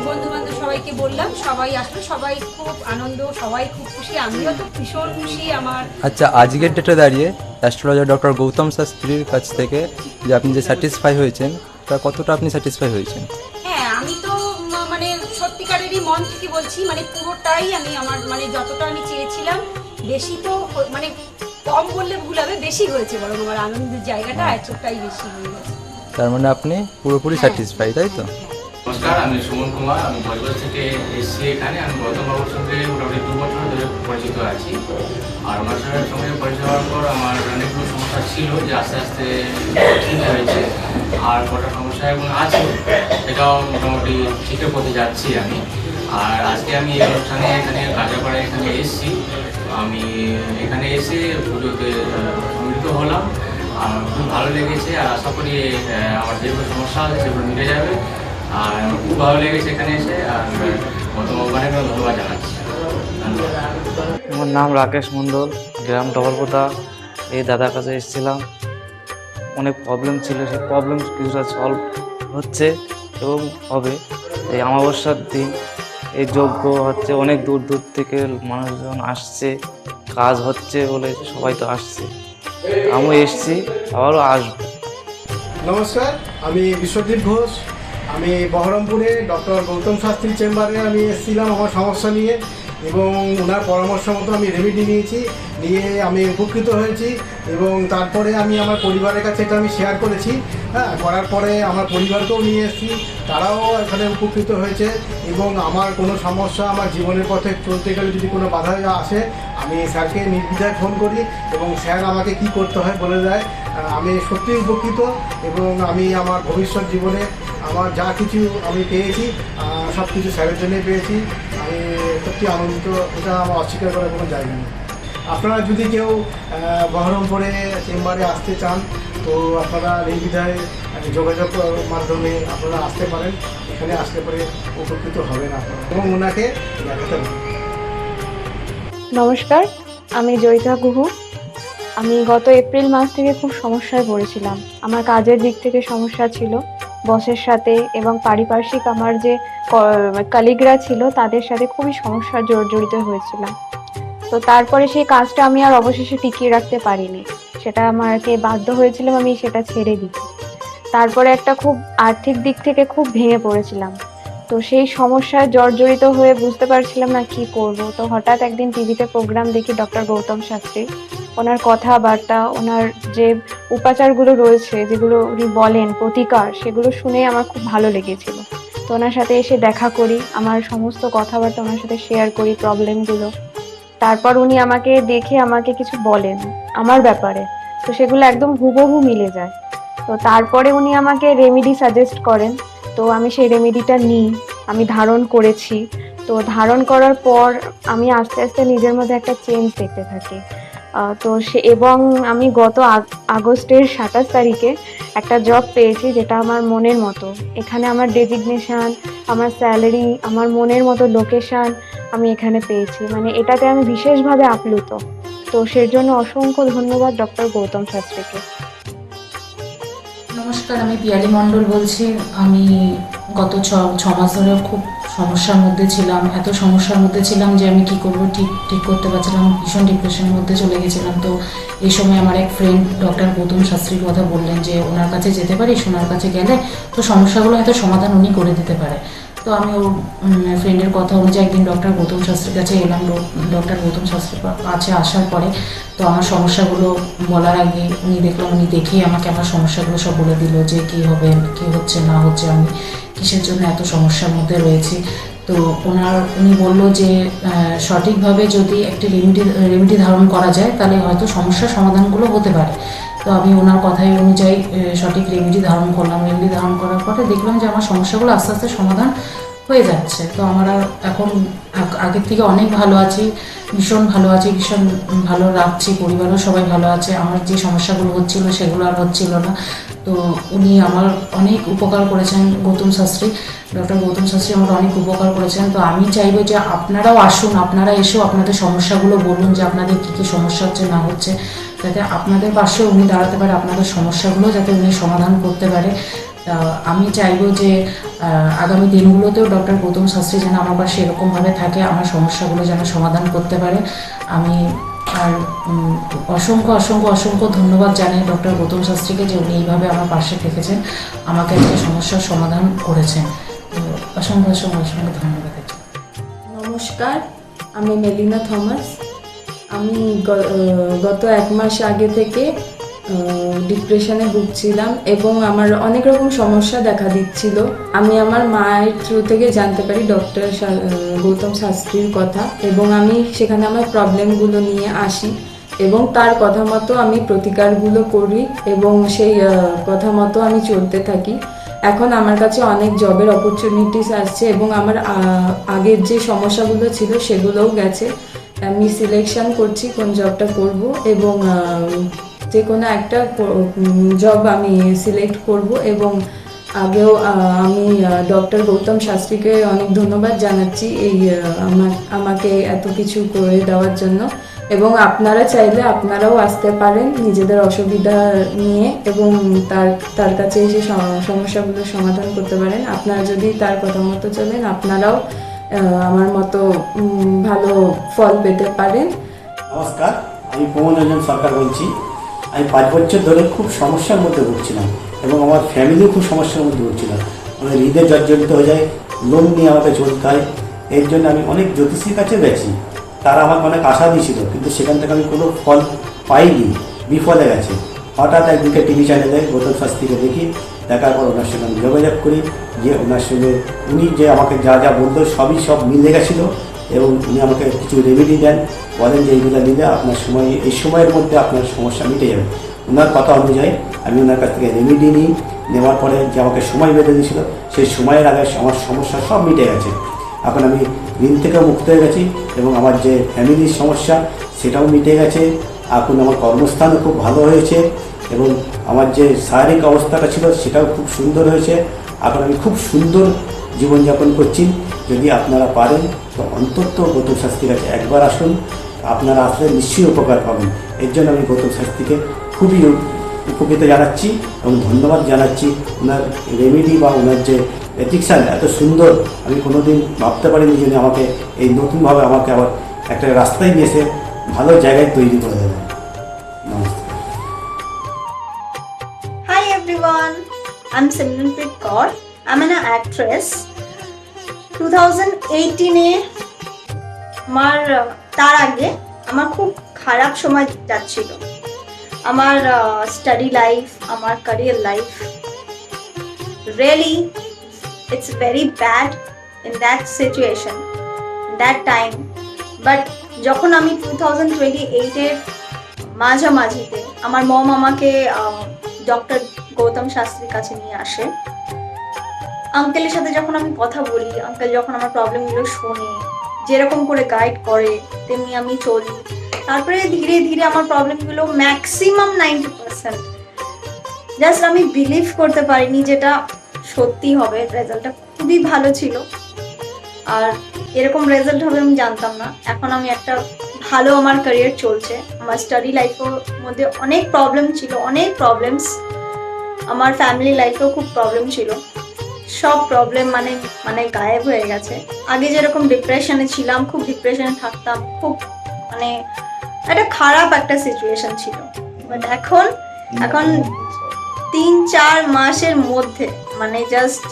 বন্ধু বান্ধব সবাইকে বললাম, সবাই আসলো, সবাই খুব আনন্দ, সবাই খুব খুশি, আমিও তো ভীষণ খুশি। আমার আচ্ছা, আজকের ডেটে দাঁড়িয়ে অ্যাস্ট্রোলজার ডক্টর গৌতম শাস্ত্রীর কাছ থেকে যে আপনি যে স্যাটিসফাই হয়েছেন, তা কতটা আপনি স্যাটিসফাই হয়েছেন? হ্যাঁ, আমি তো মানে সত্যিকারেরই মন থেকে বলছি, মানে পুরোটাই আমি আমার মানে যতটা আমি চেয়েছিলাম, বেশি তো মানে কম বললে ভুল হবে, বেশি হয়েছে, বরং আমার আনন্দের জায়গাটা এতটাই বেশি হয়ে গেছে। তার মানে আপনি পুরোপুরি স্যাটিসফাই, তাই তো? নমস্কার, আমি সুমন কুমার, আমি বজবজ থেকে এসেছি এখানে। আমি গৌতমবাবুর সঙ্গে মোটামুটি 2 বছর ধরে পরিচিত আছি। আর ওনার সঙ্গে পরিচয় হওয়ার পর আমার অনেকগুলো সমস্যা ছিল যে আস্তে আস্তে ঠিক হয়েছে, আর কটা সমস্যা এবং আছে সেটাও মোটামুটি ঠিকঠাক করতে যাচ্ছি আমি। আর আজকে আমি এই অনুষ্ঠানে এখানে কাঁচরাপাড়ায় এখানে এসেছি। আমি এখানে এসে পুজোতে সম্মিলিত হলাম, আর খুব ভালো লেগেছে। আর আশা করি আমার যেগুলো সমস্যা আছে সেগুলো মিটে যাবে। আর আমার খুব ভালো লেগেছে এখানে এসে, আর অনেক ধন্যবাদ জানাচ্ছি। আমার নাম রাকেশ মণ্ডল, গ্রাম ডবলপোতা। এই দাদার কাছে এসেছিলাম, অনেক প্রবলেম ছিল, সেই প্রবলেম কিছুটা সলভ হচ্ছে এবং হবে। এই অমাবস্যার দিন এই যজ্ঞ হচ্ছে, অনেক দূর দূর থেকে মানুষজন আসছে, কাজ হচ্ছে বলে সবাই তো আসছে, আমিও এসছি, আবারও আসবো। নমস্কার, আমি বিশ্বজিৎ ঘোষ। আমি বহরমপুরে ডক্টর গৌতম শাস্ত্রীর চেম্বারে আমি এসেছিলাম আমার সমস্যা নিয়ে, এবং ওনার পরামর্শ মতো আমি রেমেডি নিয়ে আমি উপকৃত হয়েছি। এবং তারপরে আমি আমার পরিবারের কাছে এটা আমি শেয়ার করেছি। করার পরে আমার পরিবারকেও নিয়ে এসেছি, তারাও এখানে উপকৃত হয়েছে। এবং আমার কোনো সমস্যা, আমার জীবনের পথে চলতে গেলে যদি কোনো বাধা আসে, আমি স্যারকে নির্দ্বিধায় ফোন করি এবং স্যার আমাকে কি করতে হয় বলে দেয়। আমি সত্যিই উপকৃত, এবং আমি আমার ভবিষ্যৎ জীবনে আমার যা কিছু আমি পেয়েছি সব কিছু স্যারের জন্যই পেয়েছি। আমি সত্যি আনন্দিত, এটা আমার অস্বীকার করার কোনো জায়গা নেই। আপনারা যদি কেউ বহরমপুরে চেম্বারে আসতে চান, তো আপনারা নির্দ্বিধায় যোগাযোগ মাধ্যমে আপনারা আসতে পারেন। এখানে আসলে পরে উপকৃত হবেন আপনারা, এবং ওনাকে দেখাতে পারেন। নমস্কার, আমি জয়িতা গুহু। আমি গত এপ্রিল মাস থেকে খুব সমস্যায় পড়েছিলাম। আমার কাজের দিক থেকে সমস্যা ছিল, বসের সাথে এবং পারিপার্শ্বিক আমার যে কলিগরা ছিল তাদের সাথে খুবই সমস্যা জড়িত হয়েছিলাম। তো তারপরে সেই কাজটা আমি আর অবশেষে টিকিয়ে রাখতে পারিনি, সেটা আমাকে বাধ্য হয়েছিলাম আমি সেটা ছেড়ে দিতে। তারপরে একটা খুব আর্থিক দিক থেকে খুব ভেঙে পড়েছিলাম। তো সেই সমস্যায় জর্জরিত হয়ে বুঝতে পারছিলাম না কি করব। তো হঠাৎ একদিন টিভিতে প্রোগ্রাম দেখি ডক্টর গৌতম শাস্ত্রী। ওনার কথাবার্তা, ওনার যে উপাচারগুলো রয়েছে, যেগুলো উনি বলেন প্রতিকার, সেগুলো শুনে আমার খুব ভালো লেগেছিল। তো ওনার সাথে এসে দেখা করি, আমার সমস্ত কথাবার্তা ওনার সাথে শেয়ার করি, প্রবলেমগুলো। তারপর উনি আমাকে দেখে আমাকে কিছু বলেন আমার ব্যাপারে, তো সেগুলো একদম হুবহু মিলে যায়। তো তারপরে উনি আমাকে রেমেডি সাজেস্ট করেন। তো আমি সেই রেমেডিটা নিই, আমি ধারণ করেছি। তো ধারণ করার পর আমি আস্তে আস্তে নিজের মধ্যে একটা চেঞ্জ দেখতে থাকি। তো এবং আমি গত আগস্টের 27 তারিখে একটা জব পেয়েছি, যেটা আমার মনের মতো। এখানে আমার ডেজিগনেশন, আমার স্যালারি, আমার মনের মতো লোকেশন আমি এখানে পেয়েছি। মানে এটাতে আমি বিশেষভাবে আপ্লুত। তো সেই জন্য অসংখ্য ধন্যবাদ ডক্টর গৌতম শাস্ত্রীকে। নমস্কার, আমি পিয়ালি মণ্ডল বলছি। আমি গত ছ মাস ধরে খুব সমস্যার মধ্যে ছিলাম, এত সমস্যার মধ্যে ছিলাম যে আমি কি করব ঠিক করতে পারছিলাম, ভীষণ ডিপ্রেশনের মধ্যে চলে গেছিলাম। তো এই সময় আমার এক ফ্রেন্ড ডক্টর গৌতম শাস্ত্রীর কথা বললেন যে ওনার কাছে যেতে পারিস, ওনার কাছে গেলে তো সমস্যাগুলো হয়তো সমাধান উনি করে দিতে পারে। তো আমি ওর ফ্রেন্ডের কথা অনুযায়ী একদিন ডক্টর গৌতম শাস্ত্রীর কাছে এলাম। ডক্টর গৌতম শাস্ত্রীর কাছে আসার পরে তো আমার সমস্যাগুলো বলার আগে উনি দেখলাম, উনি দেখেই আমাকে আমার সমস্যাগুলো সব বলে দিল যে কী হবে, কী হচ্ছে না হচ্ছে, আমি কিসের জন্য এত সমস্যার মধ্যে রয়েছি। তো উনি বলল যে সঠিকভাবে যদি একটি রেমেডি ধারণ করা যায় তাহলে হয়তো সমস্যার সমাধানগুলো হতে পারে। তো আমি ওনার কথাই অনুযায়ী সঠিক রেমেডি ধারণ করলাম। রেমেডি ধারণ করার পরে দেখলাম যে আমার সমস্যাগুলো আস্তে আস্তে সমাধান হয়ে যাচ্ছে। তো আমার এখন আগের থেকে অনেক ভালো আছি, ভীষণ ভালো আছি, ভীষণ ভালো রাখছি, পরিবারও সবাই ভালো আছে। আমার যে সমস্যাগুলো হচ্ছিল সেগুলো আর হচ্ছিল না। তো উনি আমার অনেক উপকার করেছেন, গৌতম শাস্ত্রী, ডক্টর গৌতম শাস্ত্রী আমার অনেক উপকার করেছেন। তো আমি চাইবো যে আপনারাও আসুন, আপনারা এসেও আপনাদের সমস্যাগুলো বলুন যে আপনাদের কী কী সমস্যা হচ্ছে না হচ্ছে, যাতে আপনাদের পাশে উনি দাঁড়াতে পারে, আপনাদের সমস্যাগুলো যাতে উনি সমাধান করতে পারে। আমি চাইবো যে আগামী দিনগুলোতেও ডক্টর গৌতম শাস্ত্রী যেন আমার পাশে এরকমভাবে থাকে, আমার সমস্যাগুলো যেন সমাধান করতে পারে। আমি আর অসংখ্য অসংখ্য অসংখ্য ধন্যবাদ জানাই ডক্টর গৌতম শাস্ত্রীকে যে উনি এইভাবে আমার পাশে থেকেছেন, আমাকে একটা সমস্যার সমাধান করেছেন। তো অসংখ্য অসংখ্য অসংখ্য ধন্যবাদ। নমস্কার, আমি মেলিনা থমাস। আমি গত 1 মাস আগে থেকে ডিপ্রেশনে ভুগছিলাম এবং আমার অনেক রকম সমস্যা দেখা দিচ্ছিল। আমি আমার মায়ের থ্রু থেকে জানতে পারি ডক্টর গৌতম শাস্ত্রীর কথা, এবং আমি সেখানে আমার প্রবলেমগুলো নিয়ে আসি এবং তার কথা মতো আমি প্রতিকারগুলো করি এবং সেই কথা মতো আমি চলতে থাকি। এখন আমার কাছে অনেক জবের অপরচুনিটিস আসছে এবং আমার আগের যে সমস্যাগুলো ছিল সেগুলোও গেছে। আমি সিলেকশন করছি কোন জবটা করব এবং যে কোনো একটা জব আমি সিলেক্ট করব। এবং আগেও আমি ডক্টর গৌতম শাস্ত্রীকে অনেক ধন্যবাদ জানাচ্ছি এই আমাকে এত কিছু করে দেওয়ার জন্য। এবং আপনারা চাইলে আপনারাও আসতে পারেন নিজেদের অসুবিধা নিয়ে এবং তার কাছে এসে সমস্যাগুলো সমাধান করতে পারেন। আপনারা যদি তার কথা মতো চলেন, আপনারাও আমার মতো ভালো ফল পেতে পারেন। নমস্কার, আমি প্রমোদ রঞ্জন সরকার বলছি। আমি 5 বছর ধরে খুব সমস্যার মধ্যে ভুগছিলাম এবং আমার ফ্যামিলিও খুব সমস্যার মধ্যে ভুগছিলাম। আমার হৃদয় জর্জরিত হয়ে যায়, লোন নিয়ে আমাকে চলতে হয়। এর জন্য আমি অনেক জ্যোতিষীর কাছে গেছি, তারা আমাকে অনেক আশা দিয়েছিল, কিন্তু সেখান থেকে আমি কোনো ফল পাইনি, বিফলে গেছে। হঠাৎ একদিকে টিভি চ্যানেলে গৌতম শাস্ত্রীকে দেখি, দেখার পর ওনার সঙ্গে আমি যোগাযোগ করি, যে ওনার সঙ্গে উনি যে আমাকে যা যা বলতো সব মিলে গেছিলো এবং উনি আমাকে কিছু রেমেডি দেন, বলেন যে এইগুলো নিলে আপনার এই সময়ের মধ্যে আপনার সমস্যা মিটে যাবে। ওনার কথা অনুযায়ী আমি ওনার কাছ থেকে রেমেডি নিই, নেওয়ার পরে যে আমাকে সময় বেঁধে দিয়েছিল সেই সময়ের আগে আমার সমস্যা সব মিটে গেছে। এখন আমি ঋণ থেকেও মুক্ত হয়ে গেছি এবং আমার যে ফ্যামিলির সমস্যা সেটাও মিটে গেছে। এখন আমার কর্মস্থানও খুব ভালো হয়েছে এবং আমার যে শারীরিক অবস্থাটা ছিল সেটাও খুব সুন্দর হয়েছে। এখন আমি খুব সুন্দর জীবনযাপন করছি। যদি আপনারা পারেন তো অন্তত গৌতম শাস্ত্রীর কাছে একবার আসুন, আপনারা আসলে নিশ্চয়ই উপকার পাবেন। এর জন্য আমি গৌতম শাস্ত্রীকে খুবই উপকৃত জানাচ্ছি এবং ধন্যবাদ জানাচ্ছি। ওনার রেমেডি বা ওনার যে প্রেডিকশান এত সুন্দর, আমি কোনোদিন ভাবতে পারিনি যে আমাকে এই নতুনভাবে আমাকে আবার একটা রাস্তায় নিয়ে এসে ভালো জায়গায় তৈরি করে দেবেন। নমস্কার। Hi everyone, I'm Simranpreet Kaur. I'm an actress. 2018-এ তার আগে আমার খুব খারাপ সময় যাচ্ছিল। আমার স্টাডি লাইফ, আমার career life, really it's very bad in that situation, that time. But যখন আমি 2028-এর মাঝামাঝিতে আমার মম আমাকে ডক্টর গৌতম শাস্ত্রীর কাছে নিয়ে আসে। আঙ্কেলের সাথে যখন আমি কথা বলি, আঙ্কেল যখন আমার প্রবলেমগুলো শোনে, যেরকম করে গাইড করে তেমনি আমি চলি। তারপরে ধীরে ধীরে আমার প্রবলেমগুলো ম্যাক্সিমাম 90% জাস্ট আমি বিলিভ করতে পারিনি যেটা সত্যি হবে। রেজাল্টটা খুবই ভালো ছিল আর এরকম রেজাল্ট হবে আমি জানতাম না। এখন আমি একটা ভালো আমার ক্যারিয়ার চলছে। আমার স্টাডি লাইফের মধ্যে অনেক প্রবলেম ছিল, অনেক প্রবলেমস। আমার ফ্যামিলি লাইফেও খুব প্রবলেম ছিল, সব প্রবলেম মানে গায়েব হয়ে গেছে। আগে যেরকম ডিপ্রেশনে ছিলাম, খুব ডিপ্রেশনে থাকতাম, খুব একটা খারাপ একটা সিচুয়েশন ছিল। বাট এখন 3-4 মাসের মধ্যে জাস্ট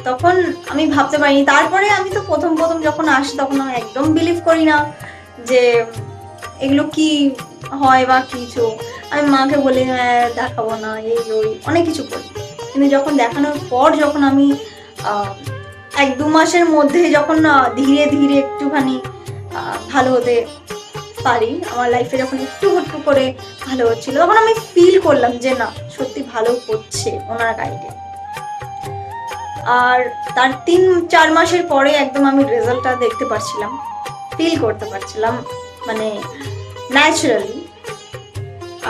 তখন আমি ভাবতে পারিনি। তারপরে আমি তো প্রথম যখন আসি তখন আমি একদম বিলিভ করি না যে এগুলো কি হয় বা কিছু। আমি মাকে বলি দেখাবো না, এই ওই অনেক কিছু বলি। কিন্তু যখন দেখানোর পর যখন আমি 1-2 মাসের মধ্যে যখন ধীরে ধীরে একটুখানি ভালো হতে পারি, আমার লাইফে যখন একটু করে ভালো হচ্ছিল, তখন আমি ফিল করলাম যে না, সত্যি ভালো হচ্ছে ওনার গাইডে। আর তার 3-4 মাসের পরে একদম আমি রেজাল্টটা দেখতে পারছিলাম, ফিল করতে পারছিলাম ন্যাচারালি।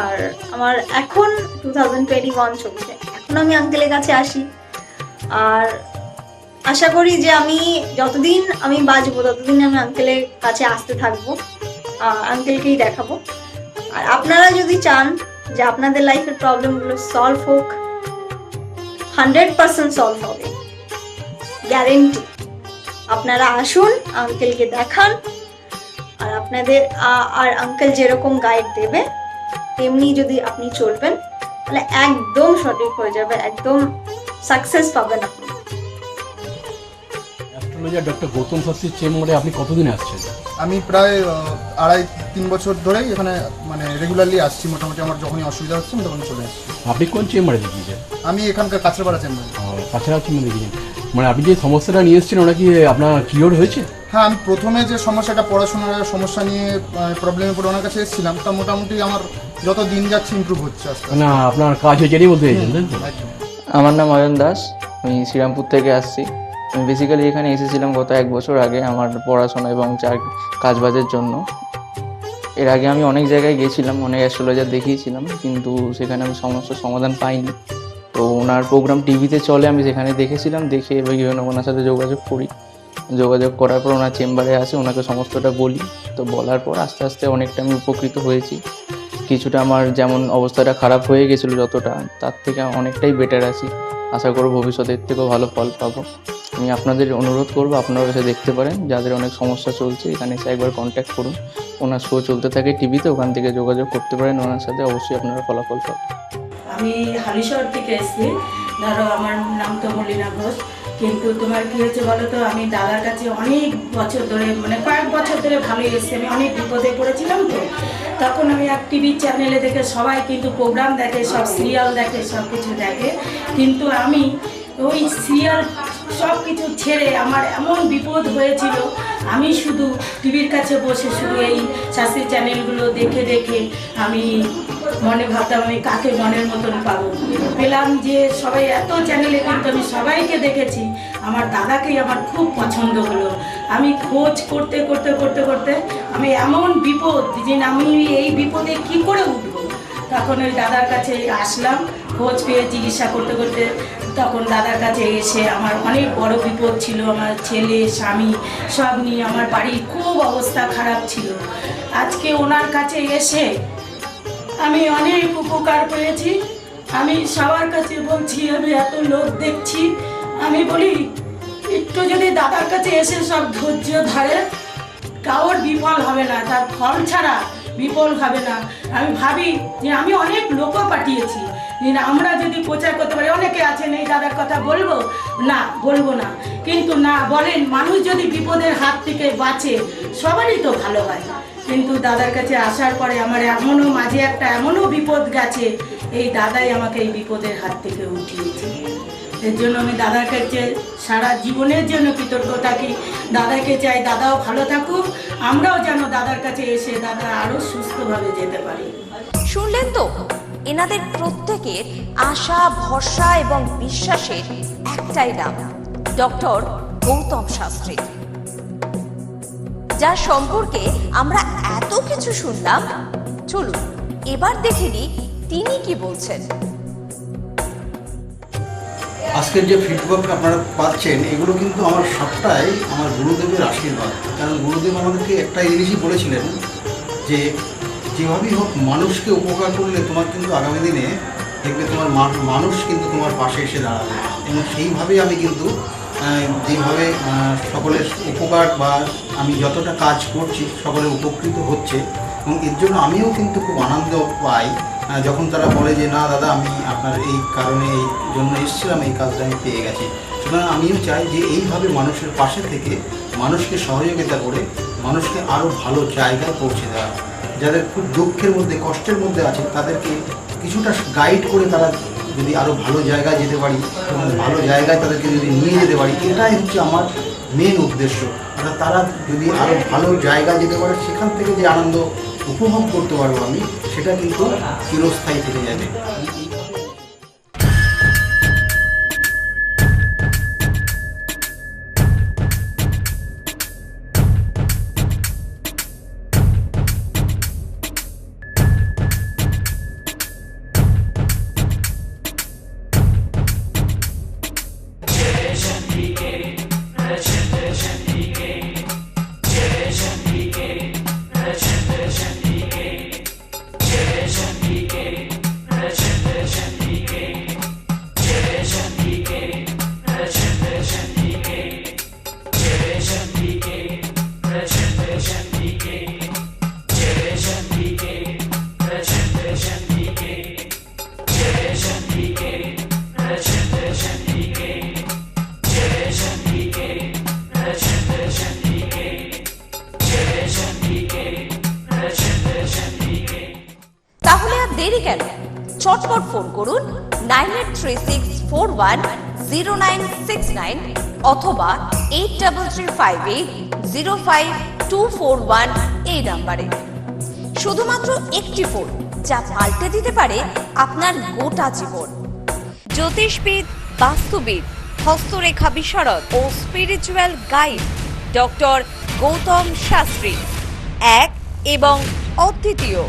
আর আমার এখন 2021 চলছে, এখন আমি আঙ্কেলের কাছে আসি আর আশা করি যে আমি যতদিন আমি বাঁচবো ততদিন আমি আঙ্কেলের কাছে আসতে থাকবো, আঙ্কেলকেই দেখাবো। আর আপনারা যদি চান যে আপনাদের লাইফের প্রবলেমগুলো সলভ হোক, 100% সলভ হবে, গ্যারেন্টি। আপনারা আসুন, আঙ্কেলকে দেখান, আর আপনাদের আঙ্কেল যেরকম গাইড দেবে তেমনি যদি আপনি চলবেন তাহলে একদম সঠিক হয়ে যাবে, একদম সাকসেস পাবেন আপনি। অ্যাস্ট্রোলজার ডক্টর গৌতম শাস্ত্রীর চেম্বারে আপনি কতদিন আসছেন? আমি প্রায় 2.5-3 বছর ধরেই এখানে রেগুলারলি আসছি। মোটামুটি আমার যখনই অসুবিধা হচ্ছে আমি তখন চলে আসছি। আপনি কোন চেম্বারে দেখিয়েছেন? আমি এখানকার কাছড়াপাড়া চেম্বারে। কাছড়াপাড়া চেম্বারে দেখিয়েছেন, আপনি যে সমস্যাটা নিয়ে এসেছেন ওটা কি আপনার কিওর হয়েছে? হ্যাঁ, আমি প্রথমে যে সমস্যাটা, পড়াশোনার সমস্যা নিয়ে প্রবলেমে পড়ে ওনার কাছে এসেছিলাম, তা মোটামুটি আমার যত দিন যাচ্ছে ইমপ্রুভ হচ্ছে আস্তে আস্তে। না, আপনার কাজ হয়েছে বলতে চাইছেন? আমার নাম অয়ন দাস, আমি শ্রীরামপুর থেকে আসছি। আমি বেসিক্যালি এখানে এসেছিলাম গত 1 বছর আগে আমার পড়াশোনা এবং কাজবাজের জন্য। এর আগে আমি অনেক জায়গায় গিয়েছিলাম, অনেক অ্যাস্ট্রোলজার দেখিয়েছিলাম, কিন্তু সেখানে আমি সমস্যার সমাধান পাইনি। তো ওনার প্রোগ্রাম টিভিতে চলে, আমি সেখানে দেখেছিলাম, দেখে এবার ওনার সাথে যোগাযোগ করি। যোগাযোগ করার পর ওনার চেম্বারে আসে, ওনাকে সমস্তটা বলি। তো বলার পর আস্তে আস্তে অনেকটা আমি উপকৃত হয়েছি। কিছুটা আমার যেমন অবস্থাটা খারাপ হয়ে গেছিলো যতটা, তার থেকে অনেকটাই বেটার আছি। আশা করব ভবিষ্যতের থেকেও ভালো ফল পাবো আমি আপনাদের অনুরোধ করবো আপনারা এসে দেখতে পারেন, যাদের অনেক সমস্যা চলছে এখানে এসে একবার কন্ট্যাক্ট করুন। ওনার শো চলতে থাকে টিভিতে, ওখান থেকে যোগাযোগ করতে পারেন ওনার সাথে, অবশ্যই আপনারা ফলাফল পাবেন। আমি হালিশহর থেকে এসেছি, ধরো আমার নাম তো মলিনা ঘোষ, কিন্তু তোমার কী হয়েছে বলো তো, আমি দাদার কাছে অনেক বছর ধরে মানে কয়েক বছর ধরে ভালোই এসেছি, আমি অনেক বিপদে পড়েছিলাম তো, তখন আমি এক টিভি চ্যানেলে দেখে সবাই কিন্তু প্রোগ্রাম দেখে, সব সিরিয়াল দেখে, সব কিছু দেখে, কিন্তু আমি ওই সিরিয়াল সব কিছু ছেড়ে আমার এমন বিপদ হয়েছিল, আমি শুধু টিভির কাছে বসে শুধু এই শাস্ত্রীয় চ্যানেলগুলো দেখে দেখে আমি মনে ভাবতাম আমি কাকে মনের মতন পাবো, পেলাম যে সবাই এত চ্যানেলে, কিন্তু আমি সবাইকে দেখেছি, আমার দাদাকেই আমার খুব পছন্দ হলো। আমি খোঁজ করতে করতে করতে করতে আমি এমন বিপদ যে আমি এই বিপদে কি করে উঠবো, তখন ওই দাদার কাছে আসলাম, খোঁজ পেয়ে চিকিৎসা করতে করতে তখন দাদার কাছে এসে আমার অনেক বড় বিপদ ছিল, আমার ছেলে স্বামী সব নিয়ে আমার বাড়ির খুব অবস্থা খারাপ ছিল। আজকে ওনার কাছে এসে আমি অনেক উপকার পেয়েছি। আমি সবার কাছে বলছি, আমি এত লোক দেখছি, আমি বলি একটু যদি দাদার কাছে এসে সব ধৈর্য ধরে, কারোর বিফল হবে না, তার ফল ছাড়া বিফল হবে না। আমি ভাবি যে আমি অনেক লোকও পাঠিয়েছি, আমরা যদি প্রচার করতে পারি, অনেকে আছেন এই দাদার কথা বলবো না, বলবো না, কিন্তু না বলেন, মানুষ যদি বিপদের হাত থেকে বাঁচে সবারই তো ভালো হয়। কিন্তু দাদার কাছে আসার পরে আমার এমনও মাঝে একটা এমনও বিপদ গেছে, এই দাদাই আমাকে এই বিপদের হাত থেকে উঠিয়েছে। এর জন্য আমি দাদার কাছে সারা জীবনের জন্য কৃতজ্ঞ থাকি। দাদাকে চাই দাদাও ভালো থাকুক, আমরাও যেন দাদার কাছে এসে দাদা আরও সুস্থভাবে যেতে পারি। শুনলেন তো, এনাদের প্রত্যেকের আশা, ভরসা এবং বিশ্বাসের একটাই নাম, ডক্টর গৌতম শাস্ত্রী, যার সম্পর্কে আমরা এত কিছু শুনলাম। চলুন এবার দেখে নিই তিনি কি বলছেন। আজকের যে ফিডব্যাক আপনারা পাচ্ছেন, এগুলো কিন্তু আমার সবটাই আমার গুরুদেবের আশীর্বাদ। কারণ গুরুদেব আমাদেরকে একটা জিনিসই বলেছিলেন যে যেভাবেই হোক মানুষকে উপকার করলে তোমার কিন্তু আগামী দিনে দেখবে তোমার মানুষ কিন্তু তোমার পাশে এসে দাঁড়াবে। এবং সেইভাবেই আমি কিন্তু যেভাবে সকলের উপকার বা আমি যতটা কাজ করছি সকলে উপকৃত হচ্ছে, এবং এর জন্য আমিও কিন্তু খুব আনন্দ পাই যখন তারা বলে যে না দাদা, আমি আপনার এই কারণে এই জন্য এসেছিলাম, এই কাজটা আমি পেয়ে গেছি। সুতরাং আমিও চাই যে এইভাবে মানুষের পাশে থেকে মানুষকে সহযোগিতা করে মানুষকে আরও ভালো জায়গায় পৌঁছে দেওয়া। যাদের খুব দুঃখের মধ্যে, কষ্টের মধ্যে আছে, তাদেরকে কিছুটা গাইড করে তারা যদি আরও ভালো জায়গায় যেতে পারি এবং ভালো জায়গায় তাদেরকে যদি নিয়ে যেতে পারি, এটাই হচ্ছে আমার মেন উদ্দেশ্য। অর্থাৎ তারা যদি আরও ভালো জায়গায় যেতে পারে, সেখান থেকে যে আনন্দ উপভোগ করতে পারবো আমি, সেটা কিন্তু চিরস্থায়ী থেকে যাবে। তাহলে আর দেরি কেন, চটপট ফোন করুন 9836410969 অথবা 8335805241 এই নাম্বারে। শুধুমাত্র একটি ফোন, যা পাল্টে দিতে পারে আপনার গোটা জীবন। জ্যোতিষবিদ, বাস্তুবিদ, হস্তরেখা বিশারদ ও spiritual guide doctor Gautam Shastri, এক এবং অদ্বিতীয়।